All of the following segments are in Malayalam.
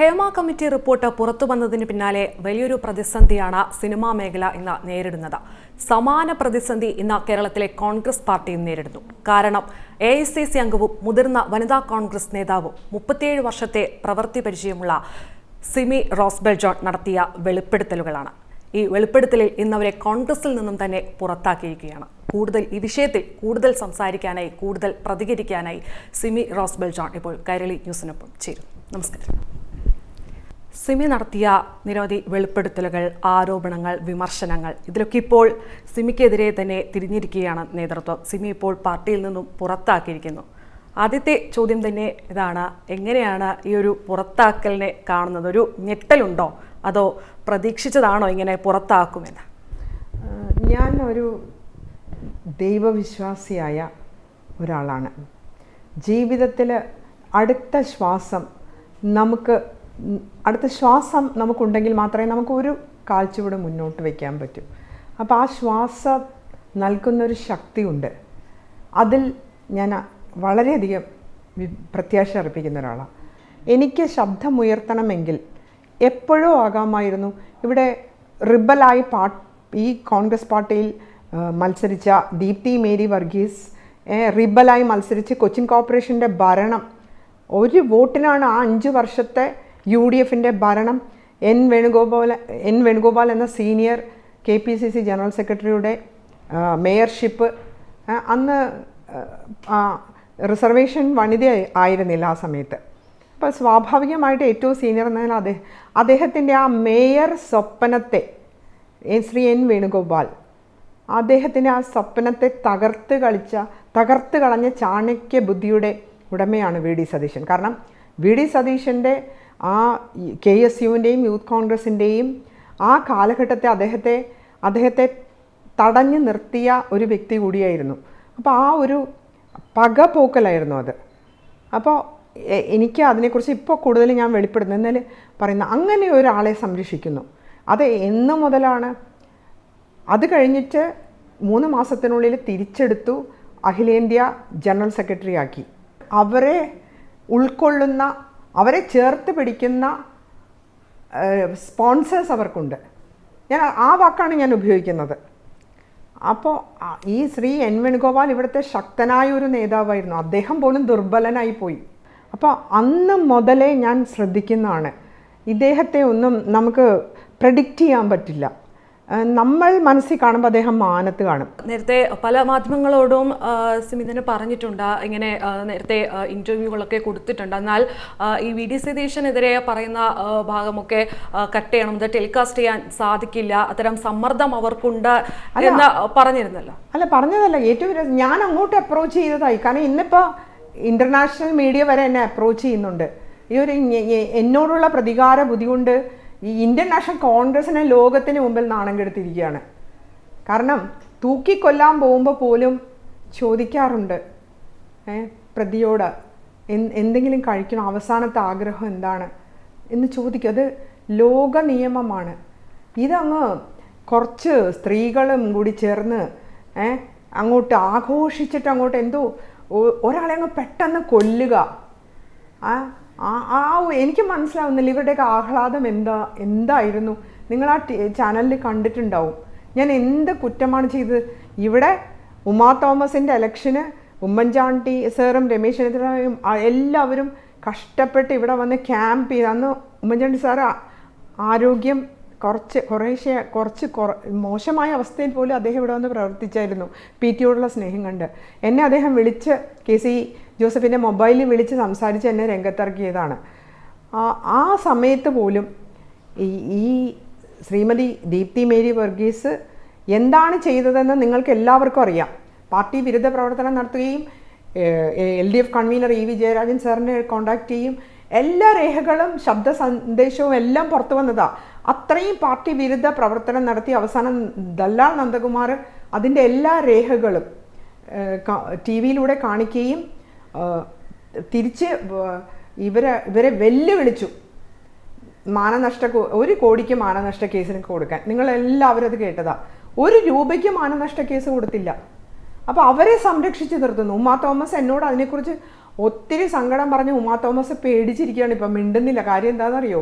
ഹേമ കമ്മിറ്റി റിപ്പോർട്ട് പുറത്തുവന്നതിന് പിന്നാലെ വലിയൊരു പ്രതിസന്ധിയാണ് സിനിമാ മേഖല ഇന്ന് നേരിടുന്നത്. സമാന പ്രതിസന്ധി ഇന്ന് കേരളത്തിലെ കോൺഗ്രസ് പാർട്ടിയും നേരിടുന്നു. കാരണം AICC അംഗവും മുതിർന്ന വനിതാ കോൺഗ്രസ് നേതാവും 37 വർഷത്തെ പ്രവൃത്തി പരിചയമുള്ള സിമി റോസ്ബെൽ ജോൺ നടത്തിയ വെളിപ്പെടുത്തലുകളാണ്. ഈ വെളിപ്പെടുത്തലിൽ ഇന്നവരെ കോൺഗ്രസിൽ നിന്നും തന്നെ പുറത്താക്കിയിരിക്കുകയാണ്. ഈ വിഷയത്തിൽ കൂടുതൽ സംസാരിക്കാനായി, കൂടുതൽ പ്രതികരിക്കാനായി സിമി റോസ്ബെൽ ജോൺ ഇപ്പോൾ കൈരളി ന്യൂസിനൊപ്പം ചേരും. നമസ്കാരം. സിമി നടത്തിയ നിരവധി വെളിപ്പെടുത്തലുകൾ, ആരോപണങ്ങൾ, വിമർശനങ്ങൾ, ഇതിലൊക്കെ ഇപ്പോൾ സിമിക്കെതിരെ തന്നെ തിരിഞ്ഞിരിക്കുകയാണ് നേതൃത്വം. സിമി ഇപ്പോൾ പാർട്ടിയിൽ നിന്നും പുറത്താക്കിയിരിക്കുന്നു. ആദ്യത്തെ ചോദ്യം തന്നെ ഇതാണ്: എങ്ങനെയാണ് ഈ ഒരു പുറത്താക്കലിനെ കാണുന്നത്? ഒരു ഞെട്ടലുണ്ടോ, അതോ പ്രതീക്ഷിച്ചതാണോ ഇങ്ങനെ പുറത്താക്കുമെന്ന്? ഞാൻ ഒരു ദൈവവിശ്വാസിയായ ഒരാളാണ്. ജീവിതത്തിൽ അടുത്ത ശ്വാസം നമുക്കുണ്ടെങ്കിൽ മാത്രമേ നമുക്കൊരു കാൽച്ചുവട് മുന്നോട്ട് വയ്ക്കാൻ പറ്റൂ. അപ്പോൾ ആ ശ്വാസം നൽകുന്നൊരു ശക്തിയുണ്ട്. അതിൽ ഞാൻ വളരെയധികം പ്രത്യാശ അർപ്പിക്കുന്ന ഒരാളാണ്. എനിക്ക് ശബ്ദമുയർത്തണമെങ്കിൽ എപ്പോഴോ ആകാമായിരുന്നു. ഇവിടെ റിബലായി ഈ കോൺഗ്രസ് പാർട്ടിയിൽ മത്സരിച്ച ദീപ്തി മേരി വർഗീസ് റിബലായി മത്സരിച്ച് കൊച്ചിൻ കോർപ്പറേഷൻ്റെ ഭരണം, ഒരു വോട്ടിനാണ് ആ 5 വർഷത്തെ UDFൻ്റെ ഭരണം എൻ വേണുഗോപാൽ എന്ന സീനിയർ KPCC ജനറൽ സെക്രട്ടറിയുടെ മേയർഷിപ്പ്. അന്ന് റിസർവേഷൻ വനിത ആയിരുന്നില്ല ആ സമയത്ത്. അപ്പോൾ സ്വാഭാവികമായിട്ട് ഏറ്റവും സീനിയർ എന്നതിൽ അദ്ദേഹത്തിൻ്റെ ആ മേയർ സ്വപ്നത്തെ, ശ്രീ എൻ വേണുഗോപാൽ, അദ്ദേഹത്തിൻ്റെ ആ സ്വപ്നത്തെ തകർത്ത് കളഞ്ഞ ചാണക്യ ബുദ്ധിയുടെ ഉടമയാണ് VD സതീശൻ. കാരണം VD സതീശൻ്റെ ആ KSUവിൻ്റെയും യൂത്ത് കോൺഗ്രസിൻ്റെയും ആ കാലഘട്ടത്തെ അദ്ദേഹത്തെ തടഞ്ഞു നിർത്തിയ ഒരു വ്യക്തി കൂടിയായിരുന്നു. അപ്പോൾ ആ ഒരു പകപോക്കലായിരുന്നു അത്. അപ്പോൾ എനിക്ക് അതിനെക്കുറിച്ച് ഇപ്പോൾ കൂടുതൽ ഞാൻ വെളിപ്പെടുന്നതിൽ പറയുന്ന അങ്ങനെ ഒരാളെ സംരക്ഷിക്കുന്നു. അത് എന്ന് മുതലാണ്? അത് കഴിഞ്ഞിട്ട് 3 മാസത്തിനുള്ളിൽ തിരിച്ചെടുത്തു, അഖിലേന്ത്യാ ജനറൽ സെക്രട്ടറി ആക്കി. അവരെ ഉൾക്കൊള്ളുന്ന, അവരെ ചേർത്ത് പിടിക്കുന്ന സ്പോൺസേഴ്സ് അവർക്കുണ്ട്. ആ വാക്കാണ് ഞാൻ ഉപയോഗിക്കുന്നത്. അപ്പോൾ ഈ ശ്രീ എൻ വേണുഗോപാൽ ഇവിടുത്തെ ശക്തനായ ഒരു നേതാവായിരുന്നു. അദ്ദേഹം പോലും ദുർബലനായി പോയി. അപ്പോൾ അന്ന് മുതലേ ഞാൻ ശ്രദ്ധിക്കുന്നതാണ്, ഇദ്ദേഹത്തെ ഒന്നും നമുക്ക് പ്രെഡിക്റ്റ് ചെയ്യാൻ പറ്റില്ല. നമ്മൾ മനസ്സിൽ കാണുമ്പോൾ അദ്ദേഹം മാനത്ത് കാണും. നേരത്തെ പല മാധ്യമങ്ങളോടും സിമി തന്നെ പറഞ്ഞിട്ടുണ്ട്, ഇങ്ങനെ നേരത്തെ ഇൻ്റർവ്യൂകളൊക്കെ കൊടുത്തിട്ടുണ്ട്. എന്നാൽ ഈ VD സതീശനെതിരെ പറയുന്ന ഭാഗമൊക്കെ കട്ട് ചെയ്യണം, ഇത് ടെലികാസ്റ്റ് ചെയ്യാൻ സാധിക്കില്ല, അത്തരം സമ്മർദ്ദം അവർക്കുണ്ട് എന്ന് പറഞ്ഞിരുന്നല്ലോ. അല്ല, പറഞ്ഞതല്ല. ഏറ്റവും ഞാൻ അങ്ങോട്ട് അപ്രോച്ച് ചെയ്തതായി. കാരണം ഇന്നിപ്പോൾ ഇൻ്റർനാഷണൽ മീഡിയ വരെ എന്നെ അപ്രോച്ച് ചെയ്യുന്നുണ്ട്. ഈ ഒരു എന്നോടുള്ള പ്രതികാര ബുദ്ധി കൊണ്ട് ഈ ഇന്ത്യൻ നാഷണൽ കോൺഗ്രസിനെ ലോകത്തിന് മുമ്പിൽ നാണം കെടുത്തിരിക്കുകയാണ്. കാരണം തൂക്കിക്കൊല്ലാൻ പോകുമ്പോൾ പോലും ചോദിക്കാറുണ്ട് പ്രതിയോട്, എന്തെങ്കിലും കഴിക്കണം, അവസാനത്തെ ആഗ്രഹം എന്താണ് എന്ന് ചോദിക്കും. അത് ലോക നിയമമാണ്. ഇതങ്ങ് കുറച്ച് സ്ത്രീകളും കൂടി ചേർന്ന് അങ്ങോട്ട് ആഘോഷിച്ചിട്ട് അങ്ങോട്ട് എന്തോ ഒരാളെ അങ്ങ് പെട്ടെന്ന് കൊല്ലുക. എനിക്ക് മനസ്സിലാവുന്നില്ല ഇവരുടെയൊക്കെ ആഹ്ലാദം എന്തായിരുന്നു. നിങ്ങൾ ആ ചാനലിൽ കണ്ടിട്ടുണ്ടാവും. ഞാൻ എന്ത് കുറ്റമാണ് ചെയ്തത്? ഇവിടെ ഉമാ തോമസിൻ്റെ ഇലക്ഷന് ഉമ്മൻചാണ്ടി സാറും രമേശ് ചെന്നിത്തലയും എല്ലാവരും കഷ്ടപ്പെട്ട് ഇവിടെ വന്ന് ക്യാമ്പ് ചെയ്ത്. അന്ന് ഉമ്മൻചാണ്ടി സാറ് ആരോഗ്യം കുറച്ച് മോശമായ അവസ്ഥയിൽ പോലും അദ്ദേഹം ഇവിടെ വന്ന് പ്രവർത്തിച്ചായിരുന്നു. PT-യോടുള്ള സ്നേഹം കണ്ട് എന്നെ അദ്ദേഹം വിളിച്ച്, KC ജോസഫിൻ്റെ മൊബൈലിൽ വിളിച്ച് സംസാരിച്ച് എന്നെ രംഗത്തിറക്കിയതാണ്. ആ സമയത്ത് പോലും ഈ ശ്രീമതി ദീപ്തി മേരി വർഗീസ് എന്താണ് ചെയ്തതെന്ന് നിങ്ങൾക്ക് എല്ലാവർക്കും അറിയാം. പാർട്ടി വിരുദ്ധ പ്രവർത്തനം നടത്തുകയും LDF കൺവീനർ EV ജയരാജൻ സാറിനെ കോൺടാക്റ്റ് ചെയ്യും. എല്ലാ രേഖകളും, ശബ്ദ സന്ദേശവും എല്ലാം പുറത്തു വന്നതാണ്. അത്രയും പാർട്ടി വിരുദ്ധ പ്രവർത്തനം നടത്തി അവസാനം ദല്ലാൽ നന്ദകുമാർ അതിൻ്റെ എല്ലാ രേഖകളും TV-യിലൂടെ കാണിക്കുകയും തിരിച്ച് ഇവരെ വെല്ലുവിളിച്ചു. 1 കോടിക്ക് മാനനഷ്ട കേസിന് കൊടുക്കാൻ. നിങ്ങളെല്ലാവരും അത് കേട്ടതാ. 1 രൂപയ്ക്ക് മാനനഷ്ട കേസ് കൊടുത്തില്ല. അപ്പോൾ അവരെ സംരക്ഷിച്ച് നിർത്തുന്നു. ഉമാ തോമസ് എന്നോട് അതിനെക്കുറിച്ച് ഒത്തിരി സങ്കടം പറഞ്ഞ് ഉമാ തോമസ് പേടിച്ചിരിക്കുകയാണ്, ഇപ്പം മിണ്ടുന്നില്ല. കാര്യം എന്താണെന്നറിയോ?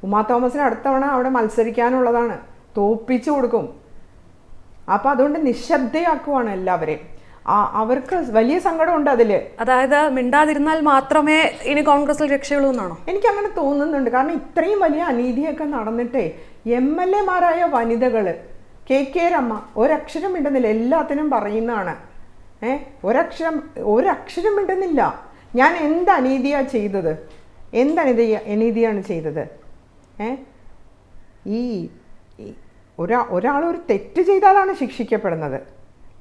ഉമാ തോമസിന് അടുത്തവണ അവിടെ മത്സരിക്കാനുള്ളതാണ്, തോപ്പിച്ചു കൊടുക്കും. അപ്പം അതുകൊണ്ട് നിശബ്ദയാക്കുവാണ് എല്ലാവരെയും. അവർക്ക് വലിയ സങ്കടമുണ്ട് അതിൽ. അതായത് മിണ്ടാതിരുന്നാൽ മാത്രമേ ഇനി കോൺഗ്രസിൽ രക്ഷയുള്ളൂ എന്നാണോ? എനിക്ക് അങ്ങനെ തോന്നുന്നുണ്ട്. കാരണം ഇത്രയും വലിയ അനീതിയൊക്കെ നടന്നിട്ടേ MLA-മാരായ വനിതകൾ, കെ രമ്മ ഒരക്ഷരം മിണ്ടുന്നില്ല, എല്ലാത്തിനും പറയുന്നതാണ്. ഒരക്ഷരം മിണ്ടുന്നില്ല. ഞാൻ എന്ത് അനീതിയാണ് ചെയ്തത്? അനീതിയാണ് ചെയ്തത്? ഈ ഒരാൾ ഒരു തെറ്റ് ചെയ്താലാണ് ശിക്ഷിക്കപ്പെടുന്നത്.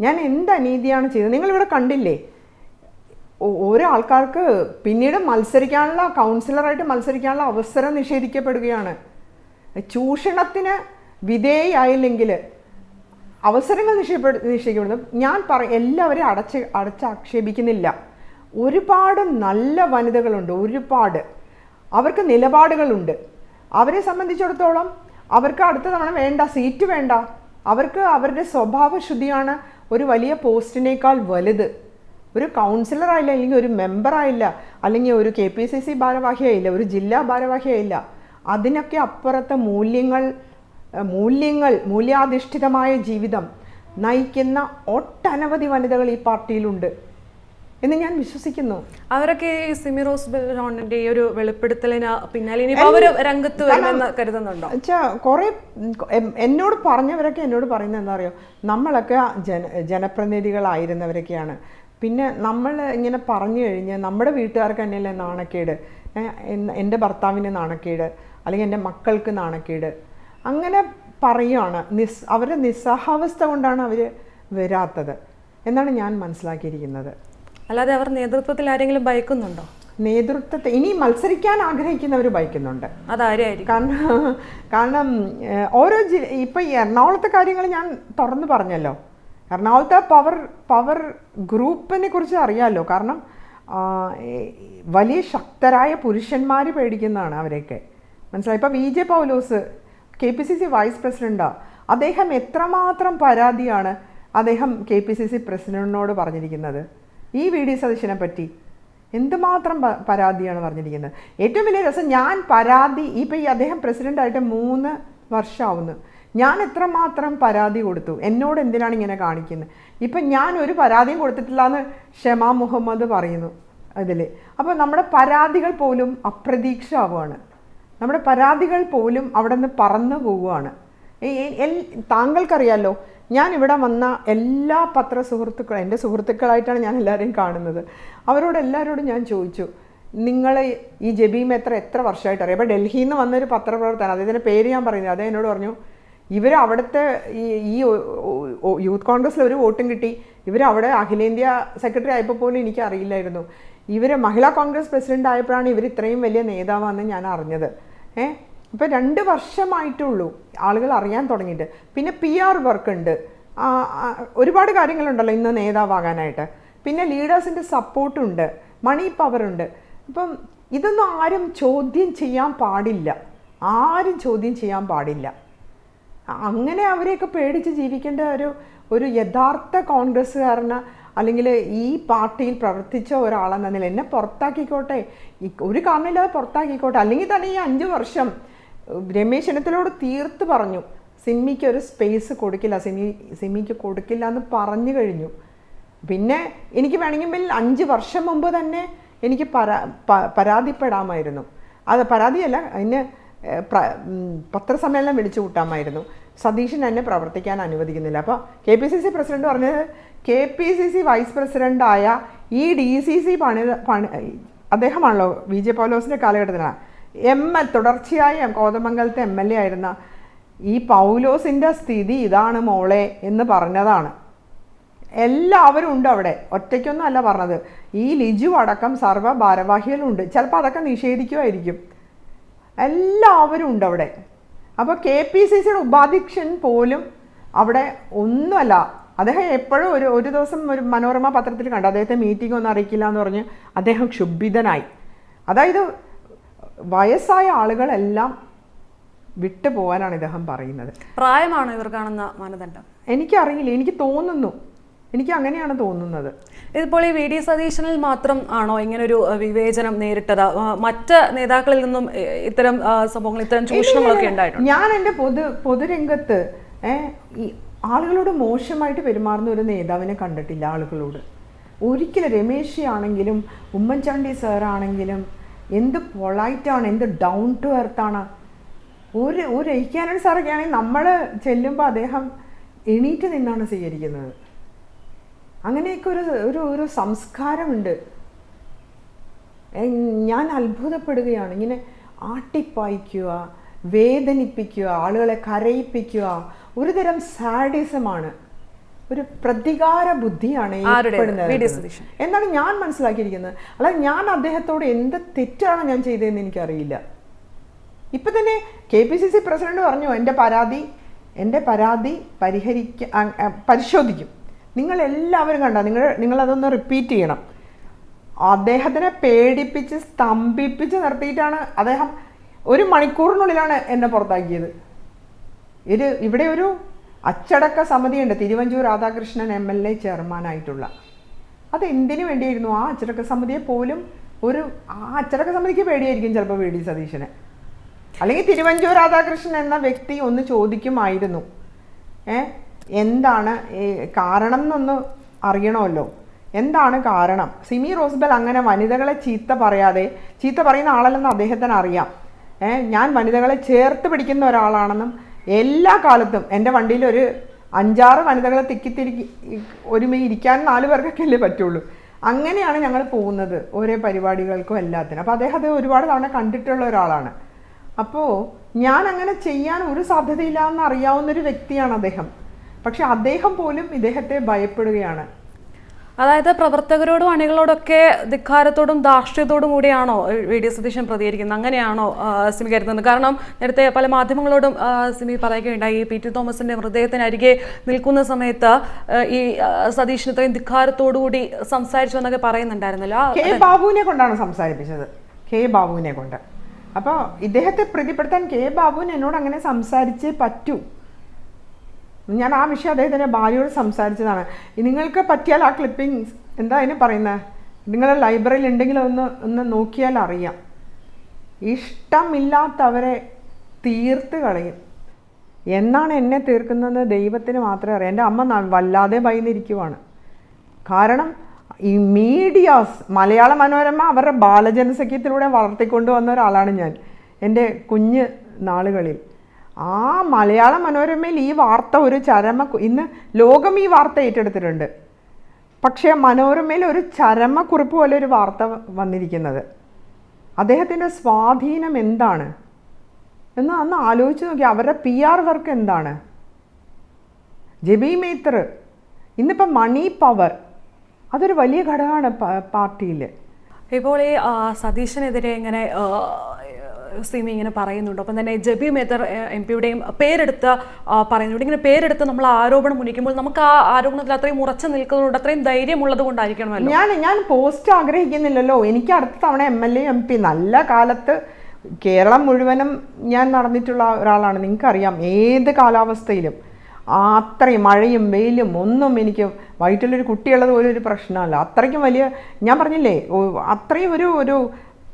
ഞാൻ എന്ത് അനീതിയാണ് ചെയ്തത്? നിങ്ങളിവിടെ കണ്ടില്ലേ, ഓരോ ആൾക്കാർക്ക് പിന്നീട് മത്സരിക്കാനുള്ള, കൗൺസിലറായിട്ട് മത്സരിക്കാനുള്ള അവസരം നിഷേധിക്കപ്പെടുകയാണ്. ചൂഷണത്തിന് വിധേയായില്ലെങ്കിൽ അവസരങ്ങൾ നിഷേധിക്കപ്പെടുന്നു. ഞാൻ എല്ലാവരെയും അടച്ചാക്ഷേപിക്കുന്നില്ല. ഒരുപാട് നല്ല വനിതകളുണ്ട്, ഒരുപാട്. അവർക്ക് നിലപാടുകളുണ്ട്. അവരെ സംബന്ധിച്ചിടത്തോളം അവർക്ക് അടുത്ത തവണ വേണ്ട, സീറ്റ് വേണ്ട. അവർക്ക് അവരുടെ സ്വഭാവശുദ്ധിയാണ് ഒരു വലിയ പോസ്റ്റിനേക്കാൾ വലുത്. ഒരു കൗൺസിലറായില്ല, അല്ലെങ്കിൽ ഒരു മെമ്പറായില്ല, അല്ലെങ്കിൽ ഒരു KPCC ഭാരവാഹിയായില്ല, ഒരു ജില്ലാ ഭാരവാഹിയായില്ല. അതിനൊക്കെ അപ്പുറത്തെ മൂല്യാധിഷ്ഠിതമായ ജീവിതം നയിക്കുന്ന ഒട്ടനവധി വനിതകൾ ഈ പാർട്ടിയിലുണ്ട് എന്ന് ഞാൻ വിശ്വസിക്കുന്നു. അവരൊക്കെ ഈ സിമി റോസ് ബെൽജോണിന്റെ ഈ ഒരു വെളിപ്പെടുത്തലിന് പിന്നാലെ അവര് രംഗത്ത് വരുമെന്ന് കരുതുന്നുണ്ടോ? കുറെ എന്നോട് പറഞ്ഞവരൊക്കെ എന്നോട് പറയുന്നത് എന്താ അറിയോ, നമ്മളൊക്കെ ജനപ്രതിനിധികളായിരുന്നവരൊക്കെയാണ്. പിന്നെ നമ്മൾ ഇങ്ങനെ പറഞ്ഞു കഴിഞ്ഞ് നമ്മുടെ വീട്ടുകാർക്ക് തന്നെയല്ലേ നാണക്കേട്, എൻ്റെ ഭർത്താവിന് നാണക്കേട്, അല്ലെങ്കിൽ എൻ്റെ മക്കൾക്ക് നാണക്കേട്, അങ്ങനെ പറയുകയാണ്. അവരുടെ നിസ്സഹാവസ്ഥ കൊണ്ടാണ് അവർ വരാത്തത് എന്നാണ് ഞാൻ മനസ്സിലാക്കിയിരിക്കുന്നത്. അല്ലാതെ അവർ നേതൃത്വത്തിൽ ആരെങ്കിലും ഭയക്കുന്നുണ്ടോ? നേതൃത്വത്തെ ഇനി മത്സരിക്കാൻ ആഗ്രഹിക്കുന്നവർ ഭയക്കുന്നുണ്ട്. അതാരായിരിക്കും? കാരണം ഓരോ ഇപ്പം ഈ എറണാകുളത്തെ കാര്യങ്ങൾ ഞാൻ തുറന്നു പറഞ്ഞല്ലോ. എറണാകുളത്തെ പവർ ഗ്രൂപ്പിനെ കുറിച്ച് അറിയാമല്ലോ. കാരണം വലിയ ശക്തരായ പുരുഷന്മാർ പേടിക്കുന്നതാണ് അവരെയൊക്കെ, മനസ്സിലായി. ഇപ്പം VJ പൗലോസ് KPCC വൈസ് പ്രസിഡന്റാണ്. അദ്ദേഹം എത്രമാത്രം പരാതിയാണ് അദ്ദേഹം KPCC പ്രസിഡന്റിനോട് പറഞ്ഞിരിക്കുന്നത്. ഈ VD സതീശനെ പറ്റി എന്തുമാത്രം പരാതിയാണ് പറഞ്ഞിരിക്കുന്നത്. ഏറ്റവും വലിയ രസം, ഞാൻ പരാതി ഇപ്പം ഈ അദ്ദേഹം പ്രസിഡൻ്റായിട്ട് 3 വർഷമാവുന്നു. ഞാൻ എത്രമാത്രം പരാതി കൊടുത്തു, എന്നോട് എന്തിനാണ് ഇങ്ങനെ കാണിക്കുന്നത്. ഇപ്പം ഞാൻ ഒരു പരാതിയും കൊടുത്തിട്ടില്ല എന്ന് ഷെമാ മുഹമ്മദ് പറയുന്നു അതിൽ. അപ്പോൾ നമ്മുടെ പരാതികൾ പോലും അപ്രതീക്ഷിതമാവുകയാണ്. നമ്മുടെ പരാതികൾ പോലും അവിടെ നിന്ന് പറന്നു പോവുകയാണ്. താങ്കൾക്കറിയാമല്ലോ, ഞാൻ ഇവിടെ വന്ന എല്ലാ സുഹൃത്തുക്കളും എൻ്റെ സുഹൃത്തുക്കളായിട്ടാണ് ഞാൻ എല്ലാവരെയും കാണുന്നത്. എല്ലാവരോടും ഞാൻ ചോദിച്ചു, നിങ്ങൾ ഈ ജബീം എത്ര വർഷമായിട്ട് അറിയാം? അപ്പോൾ ഡൽഹിയിൽ നിന്ന് വന്നൊരു പത്രപ്രവർത്തനം, അദ്ദേഹത്തിൻ്റെ പേര് ഞാൻ പറയുന്നത്, അദ്ദേഹം എന്നോട് പറഞ്ഞു, ഇവർ അവിടുത്തെ ഈ യൂത്ത് കോൺഗ്രസ്സിൽ ഒരു വോട്ടും കിട്ടി. ഇവരവിടെ അഖിലേന്ത്യാ സെക്രട്ടറി ആയപ്പോൾ പോലും എനിക്ക് അറിയില്ലായിരുന്നു. ഇവർ മഹിളാ കോൺഗ്രസ് പ്രസിഡന്റ് ആയപ്പോഴാണ് ഇവർ ഇത്രയും വലിയ നേതാവാണെന്ന് ഞാൻ അറിഞ്ഞത്. ഇപ്പോൾ 2 വർഷമായിട്ടുള്ളൂ ആളുകൾ അറിയാൻ തുടങ്ങിയിട്ട്. പിന്നെ PR വർക്ക് ഉണ്ട്, ഒരുപാട് കാര്യങ്ങളുണ്ടല്ലോ ഇന്ന് നേതാവാകാനായിട്ട്. പിന്നെ ലീഡേഴ്സിൻ്റെ സപ്പോർട്ടുണ്ട്, മണി പവറുണ്ട്. അപ്പം ഇതൊന്നും ആരും ചോദ്യം ചെയ്യാൻ പാടില്ല, അങ്ങനെ അവരെയൊക്കെ പേടിച്ച് ജീവിക്കേണ്ട ഒരു യഥാർത്ഥ കോൺഗ്രസ്സുകാരന് അല്ലെങ്കിൽ ഈ പാർട്ടിയിൽ പ്രവർത്തിച്ച ഒരാളെന്ന നില എന്നെ പുറത്താക്കിക്കോട്ടെ, ഒരു കാരണമില്ലാതെ പുറത്താക്കിക്കോട്ടെ. അല്ലെങ്കിൽ തന്നെ ഈ 5 വർഷം രമേശ് ചെന്നിത്തലയോട് തീർത്ത് പറഞ്ഞു, സിമിക്ക് ഒരു സ്പേസ് കൊടുക്കില്ല, സിമിക്ക് കൊടുക്കില്ല എന്ന് പറഞ്ഞു കഴിഞ്ഞു. പിന്നെ എനിക്ക് വേണമെങ്കിൽ 5 വർഷം മുമ്പ് തന്നെ എനിക്ക് പരാതിപ്പെടാമായിരുന്നു. അത് പരാതിയല്ല, അതിന് പത്രസമ്മേളനം വിളിച്ചു കൂട്ടാമായിരുന്നു. സതീശൻ എന്നെ പ്രവർത്തിക്കാൻ അനുവദിക്കുന്നില്ല. അപ്പോൾ KPCC പ്രസിഡന്റ് പറഞ്ഞത്, KPCC വൈസ് പ്രസിഡൻ്റായ ഈ DCC അദ്ദേഹമാണല്ലോ VJ പൗലോസിൻ്റെ കാലഘട്ടത്തിലാണ് തുടർച്ചയായി കോതമംഗലത്തെ MLA ആയിരുന്ന ഈ പൗലോസിൻ്റെ സ്ഥിതി ഇതാണ് മോളെ എന്ന് പറഞ്ഞതാണ്. എല്ലാവരും ഉണ്ട് അവിടെ, ഒറ്റയ്ക്കൊന്നും അല്ല പറഞ്ഞത്. ഈ ലിജു അടക്കം സർവ്വ ഭാരവാഹികളുണ്ട്. ചിലപ്പോൾ അതൊക്കെ നിഷേധിക്കുമായിരിക്കും. എല്ലാവരും ഉണ്ട് അവിടെ. അപ്പോൾ KPCCയുടെ ഉപാധ്യക്ഷൻ പോലും അവിടെ ഒന്നുമല്ല. അദ്ദേഹം എപ്പോഴും ഒരു ദിവസം ഒരു മനോരമ പത്രത്തിൽ കണ്ടു, അദ്ദേഹത്തെ മീറ്റിംഗ് ഒന്നും അറിയിക്കില്ല എന്ന് പറഞ്ഞ് അദ്ദേഹം ക്ഷുഭിതനായി. അതായത് വയസ്സായ ആളുകളെല്ലാം വിട്ടുപോകാനാണ് ഇദ്ദേഹം പറയുന്നത്. പ്രായമാണോ ഇവർ കാണുന്ന മാനദണ്ഡം? എനിക്കറിയില്ല, എനിക്ക് തോന്നുന്നു എനിക്ക് അങ്ങനെയാണ് തോന്നുന്നത്. ഇതിപ്പോൾ ഈ VD സതീശനിൽ മാത്രം ആണോ ഇങ്ങനൊരു വിവേചനം നേരിട്ടത്? മറ്റ് നേതാക്കളിൽ നിന്നും ഇത്തരം സംഭവങ്ങൾ, ഇത്തരം ചൂഷണങ്ങളൊക്കെ ഉണ്ടായിട്ടുണ്ട്? ഞാൻ എൻ്റെ പൊതുരംഗത്ത് ഈ ആളുകളോട് മോശമായിട്ട് പെരുമാറുന്ന ഒരു നേതാവിനെ കണ്ടിട്ടില്ല. ആളുകളോട് ഒരിക്കലും. രമേശ് ആണെങ്കിലും ഉമ്മൻചാണ്ടി സാറാണെങ്കിലും എന്ത് പൊളൈറ്റാണ്, എന്ത് ഡൗൺ ടു എർത്താണ്. ഒരു ഏഷ്യാനെറ്റ് സാറൊക്കെ ആണെങ്കിൽ നമ്മൾ ചെല്ലുമ്പോൾ അദ്ദേഹം എണീറ്റ് നിന്നാണ് സ്വീകരിക്കുന്നത്. അങ്ങനെയൊക്കെ ഒരു സംസ്കാരമുണ്ട്. ഞാൻ അത്ഭുതപ്പെടുകയാണ്. ഇങ്ങനെ ആട്ടിപ്പായിക്കുക, വേദനിപ്പിക്കുക, ആളുകളെ കരയിപ്പിക്കുക, ഒരുതരം സാഡിസമാണ്, ഒരു പ്രതികാര ബുദ്ധിയാണ് എന്നാണ് ഞാൻ മനസ്സിലാക്കിയിരിക്കുന്നത്. അല്ലാതെ ഞാൻ അദ്ദേഹത്തോട് എന്ത് തെറ്റാണ് ഞാൻ ചെയ്തതെന്ന് എനിക്കറിയില്ല. ഇപ്പം തന്നെ KPCC പ്രസിഡന്റ് പറഞ്ഞു, എൻ്റെ പരാതി പരിശോധിക്കും. നിങ്ങളെല്ലാവരും കണ്ട, നിങ്ങളതൊന്ന് റിപ്പീറ്റ് ചെയ്യണം. അദ്ദേഹത്തിനെ പേടിപ്പിച്ച് സ്തംഭിപ്പിച്ച് നിർത്തിയിട്ടാണ് അദ്ദേഹം 1 മണിക്കൂറിനുള്ളിലാണ് എന്നെ പുറത്താക്കിയത്. ഇവിടെ ഒരു അച്ചടക്ക സമിതിയുണ്ട്, തിരുവഞ്ചൂർ രാധാകൃഷ്ണൻ MLA ചെയർമാനായിട്ടുള്ള. അത് എന്തിനു വേണ്ടിയായിരുന്നു? ആ അച്ചടക്ക സമിതിയെ പോലും ആ അച്ചടക്ക സമിതിക്ക് പേടിയായിരിക്കും ചിലപ്പോൾ VD സതീശനെ. അല്ലെങ്കിൽ തിരുവഞ്ചൂർ രാധാകൃഷ്ണൻ എന്ന വ്യക്തി ഒന്ന് ചോദിക്കുമായിരുന്നു, എന്താണ് കാരണം എന്നൊന്ന് അറിയണമല്ലോ. എന്താണ് കാരണം? സിമി റോസ്ബെൽ അങ്ങനെ വനിതകളെ ചീത്ത പറയുന്ന ആളല്ലെന്ന് അദ്ദേഹത്തിന് അറിയാം. ഞാൻ വനിതകളെ ചേർത്ത് പിടിക്കുന്ന ഒരാളാണെന്നും എല്ലാ കാലത്തും എൻ്റെ വണ്ടിയിൽ ഒരു 5-6 വനിതകളെ ഒരുമി ഇരിക്കാൻ 4 പേർക്കൊക്കെ അല്ലേ പറ്റുള്ളൂ. അങ്ങനെയാണ് ഞങ്ങൾ പോകുന്നത് ഓരോ പരിപാടികൾക്കും എല്ലാത്തിനും. അപ്പോൾ അദ്ദേഹം അത് ഒരുപാട് തവണ കണ്ടിട്ടുള്ള ഒരാളാണ്. അപ്പോൾ ഞാൻ അങ്ങനെ ചെയ്യാൻ ഒരു സാധ്യതയില്ല എന്ന് അറിയാവുന്നൊരു വ്യക്തിയാണ് അദ്ദേഹം. പക്ഷെ അദ്ദേഹം പോലും ഇദ്ദേഹത്തെ ഭയപ്പെടുകയാണ്. അതായത് പ്രവർത്തകരോടും അണികളോടൊക്കെ ധിക്കാരത്തോടും ധാർഷ്ട്യത്തോടും കൂടിയാണോ VD സതീശൻ പ്രതികരിക്കുന്നത്? അങ്ങനെയാണോ സിമി കരുതുന്നത്? കാരണം നേരത്തെ പല മാധ്യമങ്ങളോടും സിമി പറയുകയുണ്ടായി, PT തോമസിന്റെ മൃതദേഹത്തിനരികെ നിൽക്കുന്ന സമയത്ത് ഈ സതീശൻ ഇത്രയും ധിക്കാരത്തോടുകൂടി സംസാരിച്ചു എന്നൊക്കെ പറയുന്നുണ്ടായിരുന്നല്ലോ. ബാബുവിനെ കൊണ്ടാണ് സംസാരിപ്പിച്ചത്, ബാബുവിനെ കൊണ്ട്. അപ്പോൾ ഇദ്ദേഹത്തെ പ്രതിപ്പെടുത്താൻ ബാബുവിന് എന്നോട് അങ്ങനെ സംസാരിച്ചേ പറ്റൂ. ഞാൻ ആ വിഷയം അദ്ദേഹത്തിൻ്റെ ഭാര്യയോട് സംസാരിച്ചതാണ്. നിങ്ങൾക്ക് പറ്റിയാൽ ആ ക്ലിപ്പിംഗ്സ് എന്താ അതിന് പറയുന്നത്, നിങ്ങളുടെ ലൈബ്രറിയിൽ ഉണ്ടെങ്കിൽ ഒന്ന് നോക്കിയാൽ അറിയാം. ഇഷ്ടമില്ലാത്തവരെ തീർത്ത് കളയും. എന്നാണ് എന്നെ തീർക്കുന്നതെന്ന് ദൈവത്തിന് മാത്രമേ അറിയാം. എൻ്റെ അമ്മ വല്ലാതെ ഭയന്നിരിക്കുവാണ്. കാരണം ഈ മീഡിയാസ്, മലയാള മനോരമ അവരുടെ ബാലജനസഖ്യത്തിലൂടെ വളർത്തിക്കൊണ്ടുവന്ന ഒരാളാണ് ഞാൻ എൻ്റെ കുഞ്ഞ് നാളുകളിൽ. ആ മലയാള മനോരമയിൽ ഈ വാർത്ത ഇന്ന് ലോകം ഈ വാർത്ത ഏറ്റെടുത്തിട്ടുണ്ട്. പക്ഷേ മനോരമയിൽ ഒരു ചരമക്കുറിപ്പ് പോലെ ഒരു വാർത്ത വന്നിരിക്കുന്നത്. അദ്ദേഹത്തിൻ്റെ സ്വാധീനം എന്താണ് എന്ന് അന്ന് ആലോചിച്ച് നോക്കി. അവരുടെ PR വർക്ക് എന്താണ്? ജെബി മേത്തർ, ഇന്നിപ്പം മണി പവർ, അതൊരു വലിയ ഘടകമാണ് പാർട്ടിയിൽ. ഇപ്പോൾ ഈ സതീശനെതിരെ ഇങ്ങനെ സിമി ഇങ്ങനെ പറയുന്നുണ്ട്. അപ്പം തന്നെ ജെബി മേത്തർ MP-യുടെയും പേരെടുത്ത് പറയുന്നുണ്ട്. ഇങ്ങനെ പേരെടുത്ത് നമ്മൾ ആരോപണം ഉന്നയിക്കുമ്പോൾ നമുക്ക് ആ ആരോപണത്തിൽ അത്രയും ഉറച്ചു നിൽക്കുന്നുണ്ട്, അത്രയും ധൈര്യമുള്ളത് കൊണ്ടായിരിക്കണമല്ലോ. ഞാൻ പോസ്റ്റ് ആഗ്രഹിക്കുന്നില്ലല്ലോ. എനിക്ക് അടുത്ത തവണ MLA MP നല്ല കാലത്ത് കേരളം മുഴുവനും ഞാൻ നടന്നിട്ടുള്ള ഒരാളാണ്. നിങ്ങൾക്കറിയാം, ഏത് കാലാവസ്ഥയിലും അത്രയും മഴയും വെയിലും ഒന്നും എനിക്ക് വയറ്റിലൊരു കുട്ടിയുള്ളത് പോലും ഒരു പ്രശ്നമല്ല. അത്രയ്ക്കും വലിയ, ഞാൻ പറഞ്ഞില്ലേ, അത്രയും ഒരു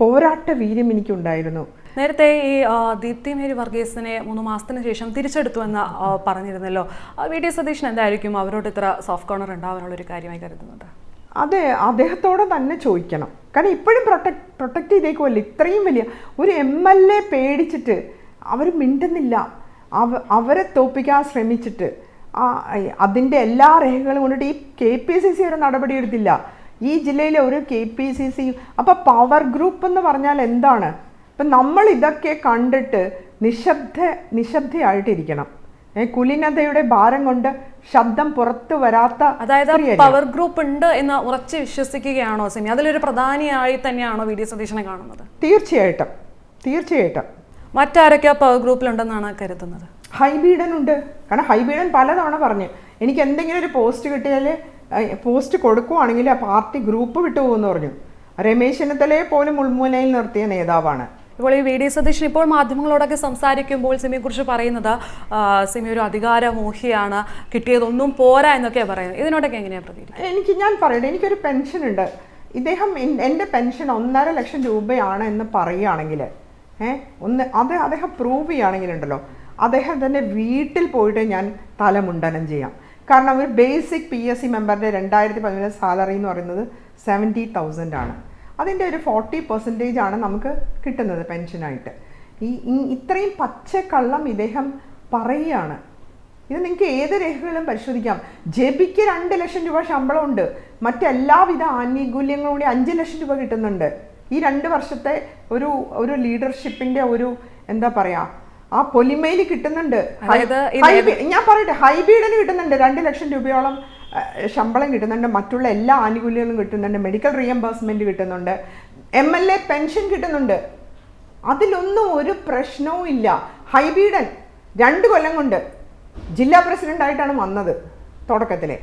പോരാട്ട വീര്യം എനിക്കുണ്ടായിരുന്നു. നേരത്തെ ഈ ദീപ്തി മേരി വർഗീസിനെ 3 മാസത്തിന് ശേഷം തിരിച്ചെടുത്തു എന്ന് പറഞ്ഞിരുന്നല്ലോ. VD സതീശൻ എന്തായിരിക്കും അവരോട് ഇത്ര സോഫ്റ്റ് കോർണർ ഉണ്ടാവാനുള്ളൊരു കാര്യമായി കരുതുന്നത്? അതെ, അദ്ദേഹത്തോട് തന്നെ ചോദിക്കണം. കാരണം ഇപ്പോഴും പ്രൊട്ടക്റ്റ് ചെയ്തേക്കുമല്ലോ. ഇത്രയും വലിയ ഒരു MLA പേടിച്ചിട്ട് അവർ മിണ്ടുന്നില്ല. അവരെ തോൽപ്പിക്കാൻ ശ്രമിച്ചിട്ട് അതിൻ്റെ എല്ലാ രേഖകളും കൊണ്ടിട്ട് ഈ KPCC ഒരു നടപടി എടുത്തില്ല. ഈ ജില്ലയിലെ ഒരു KPCC. അപ്പോൾ പവർ ഗ്രൂപ്പ് എന്ന് പറഞ്ഞാൽ എന്താണ്? ഇപ്പം നമ്മൾ ഇതൊക്കെ കണ്ടിട്ട് നിശബ്ദയായിട്ടിരിക്കണം. കുലീനതയുടെ ഭാരം കൊണ്ട് ശബ്ദം പുറത്തു വരാത്ത, അതായത് പവർ ഗ്രൂപ്പ് ഉണ്ട് എന്ന് ഉറച്ച് വിശ്വസിക്കുകയാണോ സിമി? അതിലൊരു പ്രധാനിയായി തന്നെയാണോ VD സതീശനെ കാണുന്നത്? തീർച്ചയായിട്ടും. മറ്റാരൊക്കെ പവർ ഗ്രൂപ്പിലുണ്ടെന്നാണ് കരുതുന്നത്? ഹൈബീഡൻ ഉണ്ട്. കാരണം ഹൈബീഡൻ പലതവണ പറഞ്ഞു, എനിക്ക് എന്തെങ്കിലും ഒരു പോസ്റ്റ് കിട്ടിയാൽ പോസ്റ്റ് കൊടുക്കുവാണെങ്കിൽ ആ പാർട്ടി ഗ്രൂപ്പ് വിട്ടുപോകുമെന്ന് പറഞ്ഞു. രമേശ് ചെന്നിത്തലയെ പോലും ഉൾമൂലയിൽ നിർത്തിയ നേതാവാണ്. ഇപ്പോൾ ഈ വി ഡി സതീശൻ ഇപ്പോൾ മാധ്യമങ്ങളോടൊക്കെ സംസാരിക്കുമ്പോൾ സിമിയെക്കുറിച്ച് പറയുന്നത് സിമി ഒരു അധികാരമോഹിയാണ്, കിട്ടിയതൊന്നും പോരാ എന്നൊക്കെയാണ് പറയുന്നത്. ഇതിനോടൊക്കെ എങ്ങനെയാണ് പ്രതികരിക്കുന്നത്? ഞാൻ പറയട്ടെ, എനിക്കൊരു പെൻഷൻ ഉണ്ട്. ഇദ്ദേഹം എൻ്റെ പെൻഷൻ 1.5 ലക്ഷം രൂപയാണ് എന്ന് പറയുകയാണെങ്കിൽ അദ്ദേഹം പ്രൂവ് ചെയ്യുകയാണെങ്കിലുണ്ടല്ലോ, അദ്ദേഹം തന്നെ വീട്ടിൽ പോയിട്ട് ഞാൻ തലമുണ്ടനം ചെയ്യാം. കാരണം ഒരു ബേസിക് PSC മെമ്പറുടെ 2017 സാലറി എന്ന് പറയുന്നത് 70,000 ആണ്. അതിൻ്റെ ഒരു 40% ആണ് നമുക്ക് കിട്ടുന്നത് പെൻഷനായിട്ട്. ഇത്രയും പച്ചക്കള്ളം ഇദ്ദേഹം പറയുകയാണ്. ഇത് നിങ്ങൾക്ക് ഏത് രേഖകളും പരിശോധിക്കാം. ജെബിക്ക് 2 ലക്ഷം രൂപ ശമ്പളമുണ്ട്, മറ്റെല്ലാവിധ ആനുകൂല്യങ്ങളും കൂടി 5 ലക്ഷം രൂപ കിട്ടുന്നുണ്ട്. ഈ 2 വർഷത്തെ ഒരു ലീഡർഷിപ്പിൻ്റെ ഒരു എന്താ പറയുക, ആ പൊലിമയിൽ കിട്ടുന്നുണ്ട്. ഞാൻ പറയട്ടെ, ഹൈബീഡിന് കിട്ടുന്നുണ്ട് 2 ലക്ഷം രൂപയോളം ശമ്പളം കിട്ടുന്നുണ്ട്, മറ്റുള്ള എല്ലാ ആനുകൂല്യങ്ങളും കിട്ടുന്നുണ്ട്, മെഡിക്കൽ റീഎംബേഴ്സ്മെൻറ്റ് കിട്ടുന്നുണ്ട്, MLA പെൻഷൻ കിട്ടുന്നുണ്ട്. അതിലൊന്നും ഒരു പ്രശ്നവും ഇല്ല. ഹൈബീഡൻ 2 കൊല്ലം കൊണ്ട് ജില്ലാ പ്രസിഡൻ്റായിട്ടാണ് വന്നത്. തുടക്കത്തിലെ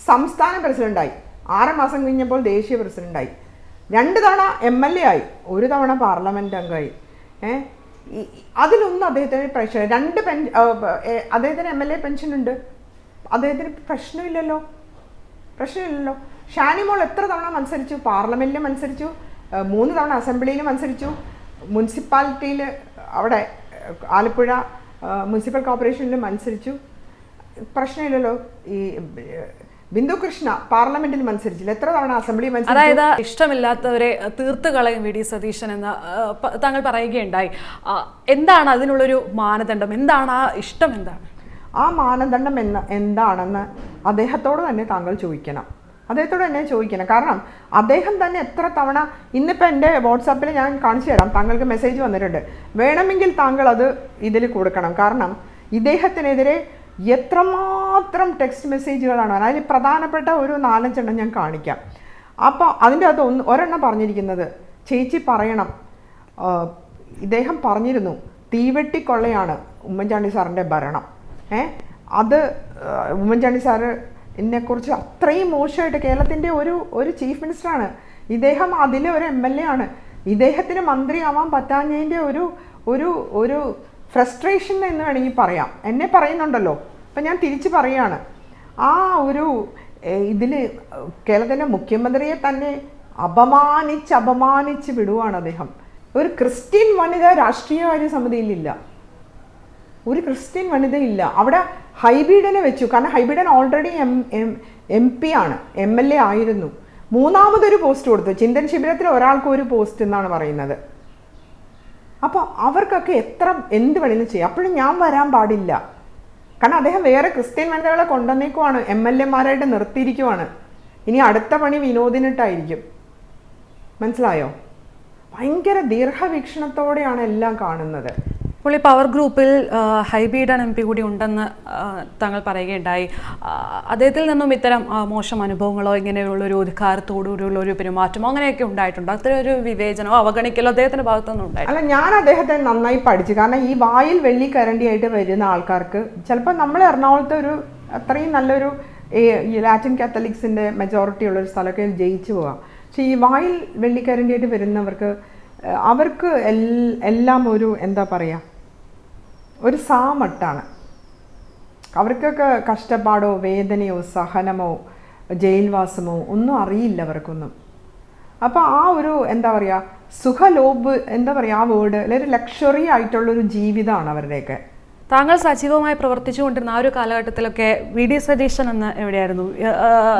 സംസ്ഥാന പ്രസിഡൻ്റായി, 6 മാസം കഴിഞ്ഞപ്പോൾ ദേശീയ പ്രസിഡൻ്റായി, 2 തവണ MLA ആയി, 1 തവണ പാർലമെൻറ്റ് അംഗമായി. അതിലൊന്നും അദ്ദേഹത്തിന് പ്രശ്നം. അദ്ദേഹത്തിന് MLA പെൻഷൻ ഉണ്ട്, അദ്ദേഹത്തിന് പ്രശ്നമില്ലല്ലോ. ഷാനിമോൾ എത്ര തവണ മത്സരിച്ചു? പാർലമെൻറ്റിൽ മത്സരിച്ചു, 3 തവണ അസംബ്ലിയിൽ മത്സരിച്ചു, മുനിസിപ്പാലിറ്റിയിൽ അവിടെ ആലപ്പുഴ മുനിസിപ്പൽ കോർപ്പറേഷനിൽ മത്സരിച്ചു, പ്രശ്നമില്ലല്ലോ. ഈ ബിന്ദു കൃഷ്ണ പാർലമെന്റിൽ മത്സരിച്ചില്ല, എത്ര തവണ അസംബ്ലി മത്സരിച്ചു. അതായത് ഇഷ്ടമില്ലാത്തവരെ തീർത്ത് കളയും വി ഡി സതീശൻ എന്ന് താങ്കൾ പറയുകയുണ്ടായി. എന്താണ് അതിനുള്ളൊരു മാനദണ്ഡം? എന്താണ് ആ ഇഷ്ടം? എന്താണ് ആ മാനദണ്ഡം എന്താണെന്ന് അദ്ദേഹത്തോട് തന്നെ താങ്കൾ ചോദിക്കണം. കാരണം അദ്ദേഹം തന്നെ എത്ര തവണ, ഇന്നിപ്പോൾ എൻ്റെ വാട്സാപ്പിൽ ഞാൻ കാണിച്ചു തരാം, താങ്കൾക്ക് മെസ്സേജ് വന്നിട്ടുണ്ട്, വേണമെങ്കിൽ താങ്കൾ അത് ഇതിൽ കൊടുക്കണം. കാരണം ഇദ്ദേഹത്തിനെതിരെ എത്രമാത്രം ടെക്സ്റ്റ് മെസ്സേജുകളാണ്. അതിൽ പ്രധാനപ്പെട്ട ഒരു 4-5 എണ്ണം ഞാൻ കാണിക്കാം. അപ്പോൾ അതിൻ്റെ അകത്ത് ഒരെണ്ണം പറഞ്ഞിരിക്കുന്നത്, ചേച്ചി പറയണം, ഇദ്ദേഹം പറഞ്ഞിരുന്നു തീവെട്ടിക്കൊള്ളയാണ് ഉമ്മൻചാണ്ടി സാറിൻ്റെ ഭരണം. അത് ഉമ്മൻചാണ്ടി സാറ് ഇതിനെക്കുറിച്ച് അത്രയും മോശമായിട്ട്, കേരളത്തിൻ്റെ ഒരു ചീഫ് മിനിസ്റ്ററാണ് ഇദ്ദേഹം, അതിലെ ഒരു MLA ആണ്. ഇദ്ദേഹത്തിന് മന്ത്രിയാവാൻ പറ്റാഞ്ഞതിൻ്റെ ഒരു ഫ്രസ്ട്രേഷൻ എന്ന് വേണമെങ്കിൽ പറയാം. എന്നെ പറയുന്നുണ്ടല്ലോ, അപ്പം ഞാൻ തിരിച്ച് പറയുകയാണ്. ആ ഒരു ഇതിൽ കേരളത്തിൻ്റെ മുഖ്യമന്ത്രിയെ തന്നെ അപമാനിച്ച് വിടുവാണ് അദ്ദേഹം. ഒരു ക്രിസ്ത്യൻ വനിത രാഷ്ട്രീയകാര്യ സമിതിയിലില്ല, ഒരു ക്രിസ്ത്യൻ വനിതയില്ല. അവിടെ ഹൈബീഡനെ വെച്ചു. കാരണം ഹൈബീഡൻ ഓൾറെഡി MP ആണ്, MLA ആയിരുന്നു. 3ാമതൊരു പോസ്റ്റ് കൊടുത്തു. ചിന്തൻ ശിബിരത്തിൽ ഒരാൾക്ക് ഒരു പോസ്റ്റ് എന്നാണ് പറയുന്നത്. അപ്പോൾ അവർക്കൊക്കെ എന്ത് വേണമെങ്കിലും ചെയ്യാം. അപ്പോഴും ഞാൻ വരാൻ പാടില്ല. കാരണം അദ്ദേഹം വേറെ ക്രിസ്ത്യൻ വനിതകളെ കൊണ്ടുവന്നേക്കുവാണ്, MLA-മാരായിട്ട് നിർത്തിയിരിക്കുവാണ്. ഇനി അടുത്ത പണി വിനോദിനിട്ടായിരിക്കും. മനസ്സിലായോ? ഭയങ്കര ദീർഘവീക്ഷണത്തോടെയാണ് എല്ലാം കാണുന്നത്. ഇപ്പോൾ ഈ പവർ ഗ്രൂപ്പിൽ ഹൈബീഡൻ MP കൂടി ഉണ്ടെന്ന് താങ്കൾ പറയുകയുണ്ടായി. അദ്ദേഹത്തിൽ നിന്നും ഇത്തരം മോശം അനുഭവങ്ങളോ ഇങ്ങനെയുള്ളൊരു അധികാരത്തോടുകൂടിയുള്ള ഒരു പെരുമാറ്റമോ അങ്ങനെയൊക്കെ ഉണ്ടായിട്ടുണ്ട്? അത്ര ഒരു വിവേചനമോ അവഗണിക്കലോ അദ്ദേഹത്തിൻ്റെ ഭാഗത്തുനിന്നും ഉണ്ടായിട്ടുണ്ട്? അല്ല, ഞാൻ അദ്ദേഹത്തെ നന്നായി പഠിച്ചു. കാരണം ഈ വായിൽ വെള്ളിക്കരണ്ടിയായിട്ട് വരുന്ന ആൾക്കാർക്ക് ചിലപ്പോൾ നമ്മൾ എറണാകുളത്തെ ഒരു അത്രയും നല്ലൊരു ലാറ്റിൻ കാത്തലിക്സിൻ്റെ മെജോറിറ്റി ഉള്ളൊരു സ്ഥലമൊക്കെ ജയിച്ചു പോകാം. പക്ഷേ ഈ വായിൽ വെള്ളിക്കരണ്ടിയായിട്ട് വരുന്നവർക്ക് എല്ലാം ഒരു എന്താ പറയുക, ഒരു സാമട്ടാണ്. അവർക്കൊക്കെ കഷ്ടപ്പാടോ വേദനയോ സഹനമോ ജയിൽവാസമോ ഒന്നും അറിയില്ല അവർക്കൊന്നും. അപ്പോൾ ആ ഒരു എന്താ പറയുക, സുഖലോഭ് എന്താ പറയുക, ആ വേർഡ് അല്ലെങ്കിൽ ഒരു ലക്ഷറി ആയിട്ടുള്ളൊരു ജീവിതമാണ് അവരുടെയൊക്കെ. താങ്കൾ സജീവമായി പ്രവർത്തിച്ചുകൊണ്ടിരുന്ന ആ ഒരു കാലഘട്ടത്തിലൊക്കെ വി ഡി സതീശൻ എന്ന് എവിടെയായിരുന്നു?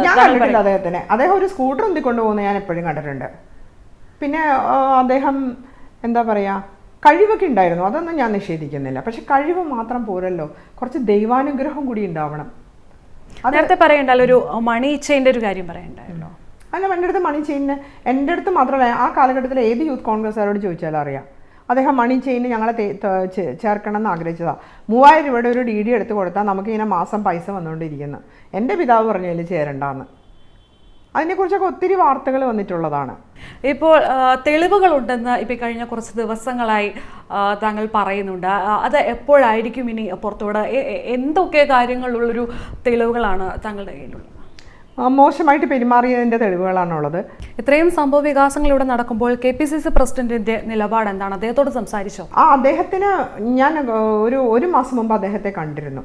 ഞാൻ കണ്ടിട്ടില്ല അദ്ദേഹത്തിന്. അദ്ദേഹം ഒരു സ്കൂട്ടർ ഉന്തിക്കൊണ്ടു പോകുന്നത് ഞാൻ എപ്പോഴും കണ്ടിട്ടുണ്ട്. പിന്നെ അദ്ദേഹം എന്താ പറയുക, കഴിവൊക്കെ ഉണ്ടായിരുന്നു, അതൊന്നും ഞാൻ നിഷേധിക്കുന്നില്ല. പക്ഷെ കഴിവ് മാത്രം പോരല്ലോ, കുറച്ച് ദൈവാനുഗ്രഹം കൂടി ഉണ്ടാവണം. നേരത്തെ പറയണ്ടല്ലോ ഒരു മണി ചെയിൻ്റെ ഒരു കാര്യം പറയണ്ടായല്ലോ. അല്ല, എൻ്റെ അടുത്ത് മണി ചെയിന്, എൻ്റെ അടുത്ത് മാത്രമല്ല, ആ കാലഘട്ടത്തിൽ ഏത് യൂത്ത് കോൺഗ്രസ്സുകാരോട് ചോദിച്ചാലും അറിയാം. അദ്ദേഹം മണി ചെയിന് ഞങ്ങളെ ചേർക്കണം എന്ന് ആഗ്രഹിച്ചതാണ്. 3000 രൂപയുടെ ഒരു DD എടുത്ത് കൊടുത്താൽ നമുക്കിങ്ങനെ മാസം പൈസ വന്നുകൊണ്ടിരിക്കുന്നു. എൻ്റെ പിതാവ് പറഞ്ഞതിൽ ചേരണ്ടെന്ന്. അതിനെക്കുറിച്ചൊക്കെ ഒത്തിരി വാർത്തകൾ വന്നിട്ടുള്ളതാണ്. ഇപ്പോൾ തെളിവുകളുണ്ടെന്ന് ഇപ്പോൾ കഴിഞ്ഞ കുറച്ച് ദിവസങ്ങളായി താങ്കൾ പറയുന്നുണ്ട്. അത് എപ്പോഴായിരിക്കും ഇനി പുറത്തോടെ? എന്തൊക്കെ കാര്യങ്ങളുള്ളൊരു തെളിവുകളാണ് താങ്കളുടെ കയ്യിലുള്ളത്? മോശമായിട്ട് പെരുമാറിയതിൻ്റെ തെളിവുകളാണുള്ളത്. ഇത്രയും സംഭവ വികാസങ്ങൾ ഇവിടെ നടക്കുമ്പോൾ KPCC പ്രസിഡന്റിന്റെ നിലപാട് എന്താണ്? അദ്ദേഹത്തോട് സംസാരിച്ചോ? അദ്ദേഹത്തിന് ഞാൻ ഒരു മാസം മുമ്പ് അദ്ദേഹത്തെ കണ്ടിരുന്നു.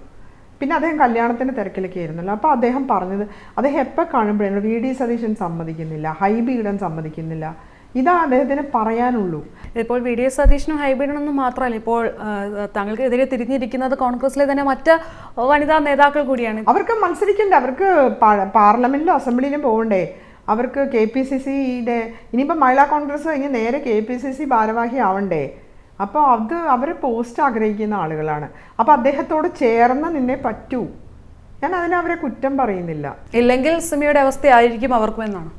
പിന്നെ അദ്ദേഹം കല്യാണത്തിൻ്റെ തിരക്കിലൊക്കെ ആയിരുന്നല്ലോ. അപ്പോൾ അദ്ദേഹം പറഞ്ഞത്, അദ്ദേഹം എപ്പോൾ കാണുമ്പോഴാണ് VD സതീശൻ സമ്മതിക്കുന്നില്ല, ഹൈബി ഇടാൻ സമ്മതിക്കുന്നില്ല, ഇതാ അദ്ദേഹത്തിന് പറയാനുള്ളൂ. ഇപ്പോൾ VD സതീശനും ഹൈബിഡിനും മാത്രമല്ല, ഇപ്പോൾ താങ്കൾക്കെതിരെ തിരിഞ്ഞിരിക്കുന്നത് കോൺഗ്രസിലെ തന്നെ മറ്റ് വനിതാ നേതാക്കൾ കൂടിയാണ്. അവർക്ക് മത്സരിക്കണ്ടേ? അവർക്ക് പാർലമെന്റിലും അസംബ്ലിയിലും പോകണ്ടേ? അവർക്ക് KPCCയുടെ ഇനിയിപ്പോൾ മഹിളാ കോൺഗ്രസ് കഴിഞ്ഞ് നേരെ KPCC ഭാരവാഹി ആവണ്ടേ? അപ്പോൾ അവർ പോസ്റ്റ് ആഗ്രഹിക്കുന്ന ആളുകളാണ്. അപ്പോൾ അദ്ദേഹത്തോട് ചേർന്ന് നിന്നേ പറ്റൂ. ഞാൻ അവരെ കുറ്റം പറയുന്നില്ല. ഇല്ലെങ്കിൽ സിമിയുടെ അവസ്ഥയായിരിക്കും അവർക്കും എന്നാണ്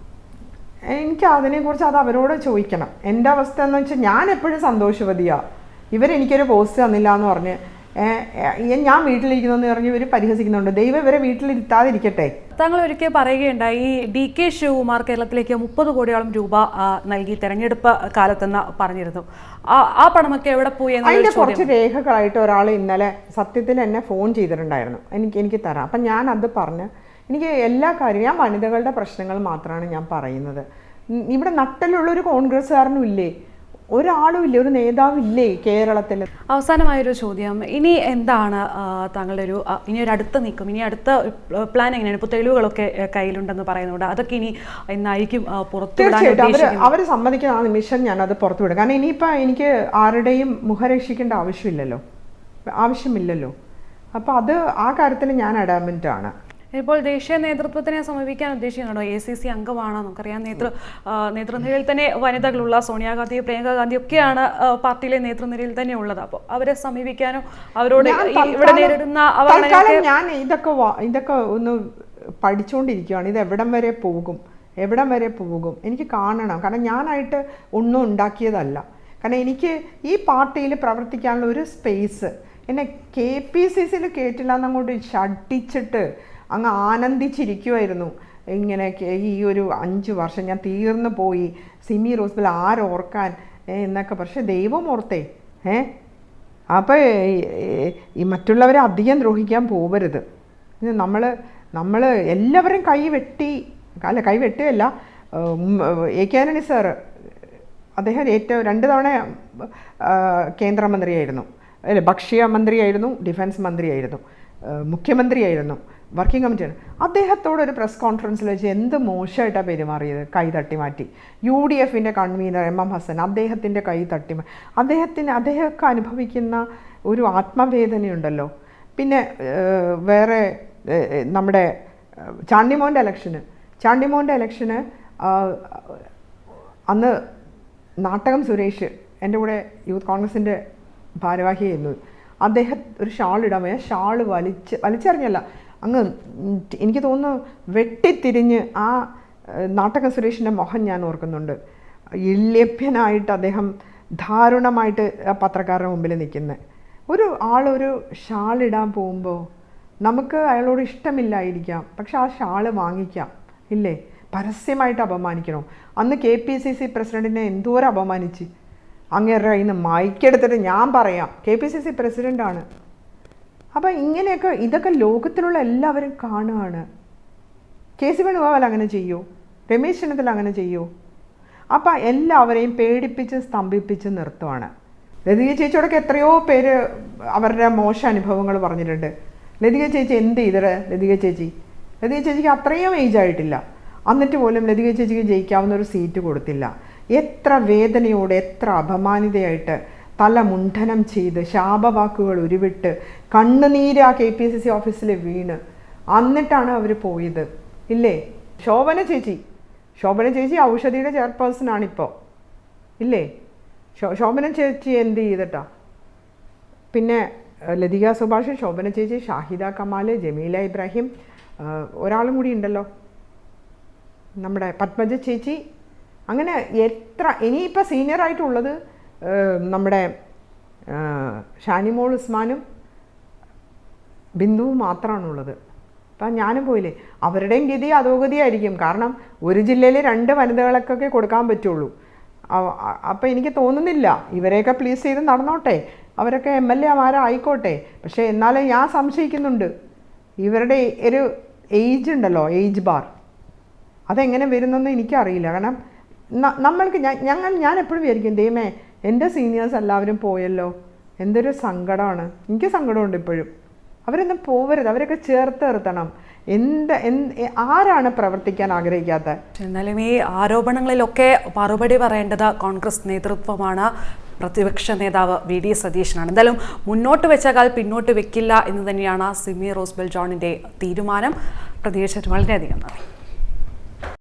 എനിക്ക് അതിനെക്കുറിച്ച് അവരോട് ചോദിക്കണം. എൻ്റെ അവസ്ഥ എന്ന് വെച്ചാൽ ഞാൻ എപ്പോഴും സന്തോഷവതിയാണ്. ഇവരെനിക്കൊരു പോസ്റ്റ് തന്നില്ല എന്ന് പറഞ്ഞ് ഞാൻ വീട്ടിലിരിക്കുന്നതെന്ന് പറഞ്ഞ് ഇവർ പരിഹസിക്കുന്നുണ്ട്. ദൈവം ഇവരെ വീട്ടിലിരുത്താതിരിക്കട്ടെ. താങ്കൾ ഒരിക്കൽ പറയുകയുണ്ടായി, ഈ DK ശിവകുമാർ കേരളത്തിലേക്ക് 30 കോടിയോളം രൂപ നൽകി തെരഞ്ഞെടുപ്പ് കാലത്തെന്ന് പറഞ്ഞിരുന്നു. ആ പണമൊക്കെ എവിടെ പോയി? അതിൻ്റെ കുറച്ച് രേഖകളായിട്ട് ഒരാൾ ഇന്നലെ സത്യത്തിൽ എന്നെ ഫോൺ ചെയ്തിട്ടുണ്ടായിരുന്നു, എനിക്ക് തരാം. അപ്പം ഞാൻ അത് പറഞ്ഞ് എനിക്ക് എല്ലാ കാര്യവും, ഞാൻ വനിതകളുടെ പ്രശ്നങ്ങൾ മാത്രമാണ് ഞാൻ പറയുന്നത്. ഇവിടെ നട്ടലുള്ളൊരു കോൺഗ്രസ്സുകാരനും ഇല്ലേ? ഒരാളും ഇല്ലേ? ഒരു നേതാവില്ലേ കേരളത്തിൽ? അവസാനമായൊരു ചോദ്യം, ഇനി എന്താണ് താങ്കളുടെ ഇനി ഒരു അടുത്ത നീക്കം? ഇനി അടുത്ത പ്ലാൻ എങ്ങനെയാണ്? ഇപ്പോൾ തെളിവുകളൊക്കെ കയ്യിലുണ്ടെന്ന് പറയുന്നുണ്ട്, അതൊക്കെ ഇനി എന്നായിരിക്കും തീർച്ചയായിട്ടും അവർ സമ്മതിക്കുന്ന ആ നിമിഷം ഞാനത് പുറത്തുവിടും. കാരണം ഇനിയിപ്പോൾ എനിക്ക് ആരുടെയും മുഖരക്ഷിക്കേണ്ട ആവശ്യമില്ലല്ലോ. അപ്പോൾ ആ കാര്യത്തിൽ ഞാൻ അഡാമൻ്റ് ആണ്. ഇപ്പോൾ ദേശീയ നേതൃത്വത്തിനെ സമീപിക്കാൻ ഉദ്ദേശിക്കുന്നുണ്ടോ? ACC അംഗമാണ്, നമുക്കറിയാം. നേതൃനിരയിൽ തന്നെ വനിതകളുള്ള സോണിയാഗാന്ധി, പ്രിയങ്ക ഗാന്ധി ഒക്കെയാണ് പാർട്ടിയിലെ നേതൃനിരയിൽ തന്നെ ഉള്ളത്. അപ്പോൾ അവരെ സമീപിക്കാനോ അവരോട് ഇവിടെ നേരിടുന്ന ഞാൻ ഇതൊക്കെ ഒന്ന് പഠിച്ചുകൊണ്ടിരിക്കുകയാണ്. ഇത് എവിടം വരെ പോകും എനിക്ക് കാണണം. കാരണം ഞാനായിട്ട് ഒന്നും ഉണ്ടാക്കിയതല്ല. കാരണം എനിക്ക് ഈ പാർട്ടിയിൽ പ്രവർത്തിക്കാനുള്ള ഒരു സ്പേസ് എന്നെ KPCCയിൽ കേട്ടില്ല എന്നങ്ങോട്ട് ഷട്ടിച്ചിട്ട് അങ്ങ് ആനന്ദിച്ചിരിക്കുമായിരുന്നു. ഇങ്ങനെ ഈ ഒരു 5 വർഷം ഞാൻ തീർന്നു പോയി, സിമി റോസ്ബെൽ ആരോർക്കാൻ എന്നൊക്കെ. പക്ഷെ ദൈവം ഓർത്തേ. അപ്പോൾ ഈ മറ്റുള്ളവരെ അധികം ദ്രോഹിക്കാൻ പോകരുത്. നമ്മൾ എല്ലാവരും കൈവെട്ടുകയല്ല. AK ആന്റണി സാറ്, അദ്ദേഹം 2 തവണ കേന്ദ്രമന്ത്രിയായിരുന്നു, ഭക്ഷ്യ മന്ത്രിയായിരുന്നു, ഡിഫൻസ് മന്ത്രിയായിരുന്നു, മുഖ്യമന്ത്രിയായിരുന്നു, വർക്കിംഗ് കമ്മിറ്റിയാണ്. അദ്ദേഹത്തോടൊരു പ്രസ് കോൺഫറൻസിൽ വെച്ച് എന്ത് മോശമായിട്ടാണ് പെരുമാറിയത്. കൈ തട്ടി മാറ്റി. UDFൻ്റെ കൺവീനർ MM ഹസൻ, അദ്ദേഹത്തിൻ്റെ കൈ തട്ടി അദ്ദേഹമൊക്കെ അനുഭവിക്കുന്ന ഒരു ആത്മവേദനയുണ്ടല്ലോ. പിന്നെ വേറെ നമ്മുടെ ചാണ്ടിമോൻ്റെ ഇലക്ഷന് അന്ന് നാട്ടകം സുരേഷ് എൻ്റെ കൂടെ യൂത്ത് കോൺഗ്രസിൻ്റെ ഭാരവാഹിയായിരുന്നു. അദ്ദേഹം ഒരു ഷാൾ ഇടാൻ പോയാൽ ഷാൾ വലിച്ചെറിഞ്ഞല്ല, അങ്ങ് എനിക്ക് തോന്നുന്നു വെട്ടിത്തിരിഞ്ഞ് ആ നാട്ടക സുരേഷിൻ്റെ മുഖം ഞാൻ ഓർക്കുന്നുണ്ട്. ഇല്യഭ്യനായിട്ട് അദ്ദേഹം ദാരുണമായിട്ട് പത്രക്കാരുടെ മുമ്പിൽ നിൽക്കുന്നത്. ഒരു ഷാൾ ഇടാൻ പോകുമ്പോൾ നമുക്ക് അയാളോട് ഇഷ്ടമില്ലായിരിക്കാം, പക്ഷെ ആ ഷാള് വാങ്ങിക്കാം ഇല്ലേ? പരസ്യമായിട്ട് അപമാനിക്കണം. അന്ന് KPCC പ്രസിഡന്റിനെ എന്തോരം അപമാനിച്ച്. അങ്ങേരുടെ കയ്യിൽ നിന്ന് മൈക്കെടുത്തിട്ട് ഞാൻ പറയാം, KPCC പ്രസിഡൻ്റാണ്. അപ്പം ഇതൊക്കെ ലോകത്തിലുള്ള എല്ലാവരും കാണുകയാണ്. KC വേണുഗോപാൽ അങ്ങനെ ചെയ്യൂ? രമേശ് ചെന്നിത്തല അങ്ങനെ ചെയ്യൂ? അപ്പം എല്ലാവരെയും പേടിപ്പിച്ച് സ്തംഭിപ്പിച്ച് നിർത്തുവാണ്. ലതിക ചേച്ചിയോടൊക്കെ എത്രയോ പേര് അവരുടെ മോശം അനുഭവങ്ങൾ പറഞ്ഞിട്ടുണ്ട്. ലതിക ചേച്ചി എന്ത് ചെയ്തത്? ലതിക ചേച്ചിക്ക് അത്രയും ഏജ് ആയിട്ടില്ല, എന്നിട്ട് പോലും ലതിക ചേച്ചിക്ക് ജയിക്കാവുന്ന ഒരു സീറ്റ് കൊടുത്തില്ല. എത്ര വേദനയോടെ, എത്ര അപമാനിതയായിട്ട് തല മുണ്ഡനം ചെയ്ത് ശാപവാക്കുകൾ ഉരുവിട്ട് കണ്ണുനീര് ആ KPCC ഓഫീസിൽ വീണ് എന്നിട്ടാണ് അവർ പോയത് ഇല്ലേ? ശോഭന ചേച്ചി ഔഷധിയുടെ ചെയർപേഴ്സണാണിപ്പോൾ ഇല്ലേ? ശോഭന ചേച്ചി എന്ത് ചെയ്തിട്ടാ? പിന്നെ ലതിക സുഭാഷ്, ശോഭന ചേച്ചി, ഷാഹിദ കമാൽ, ജമീല ഇബ്രാഹിം, ഒരാളും കൂടി ഉണ്ടല്ലോ നമ്മുടെ പത്മജ ചേച്ചി. അങ്ങനെ എത്ര ഇനിയിപ്പോൾ സീനിയറായിട്ടുള്ളത് നമ്മുടെ ഷാനിമോൾ ഉസ്മാനും ബിന്ദുവും മാത്രമാണുള്ളത്. അപ്പം ഞാനും പോയില്ലേ. അവരുടെയും ഗതി അധോഗതിയായിരിക്കും. കാരണം ഒരു ജില്ലയിൽ 2 വനിതകൾക്കൊക്കെ കൊടുക്കാൻ പറ്റുള്ളൂ. അപ്പം എനിക്ക് തോന്നുന്നില്ല, ഇവരെയൊക്കെ പ്ലീസ് ചെയ്ത് നടന്നോട്ടെ, അവരൊക്കെ MLA ആയിക്കോട്ടെ. പക്ഷേ എന്നാലും ഞാൻ സംശയിക്കുന്നുണ്ട്, ഇവരുടെ ഒരു ഏജ് ഉണ്ടല്ലോ, ഏജ് ബാർ, അതെങ്ങനെ വരുന്നെന്ന് എനിക്കറിയില്ല. കാരണം നമ്മൾക്ക് ഞാൻ എപ്പോഴും വിചാരിക്കും, ദൈവമേ എൻ്റെ സീനിയേഴ്സ് എല്ലാവരും പോയല്ലോ, എന്തൊരു സങ്കടമാണ്. എനിക്ക് സങ്കടമുണ്ട് ഇപ്പോഴും. അവരൊന്നും പോവരുത്, അവരൊക്കെ ചേർത്ത് നിർത്തണം. ആരാണ് പ്രവർത്തിക്കാൻ ആഗ്രഹിക്കാത്തത്? എന്നാലും ഈ ആരോപണങ്ങളിലൊക്കെ മറുപടി പറയേണ്ടത് കോൺഗ്രസ് നേതൃത്വമാണ്, പ്രതിപക്ഷ നേതാവ് വി.ഡി. സതീശനാണ്. എന്തായാലും മുന്നോട്ട് വെച്ചാൽ പിന്നോട്ട് വെക്കില്ല എന്ന് തന്നെയാണ് സിമി റോസ്ബെൽ ജോണിൻ്റെ തീരുമാനം. പ്രതികരിച്ചിട്ട് വളരെയധികം നന്ദി.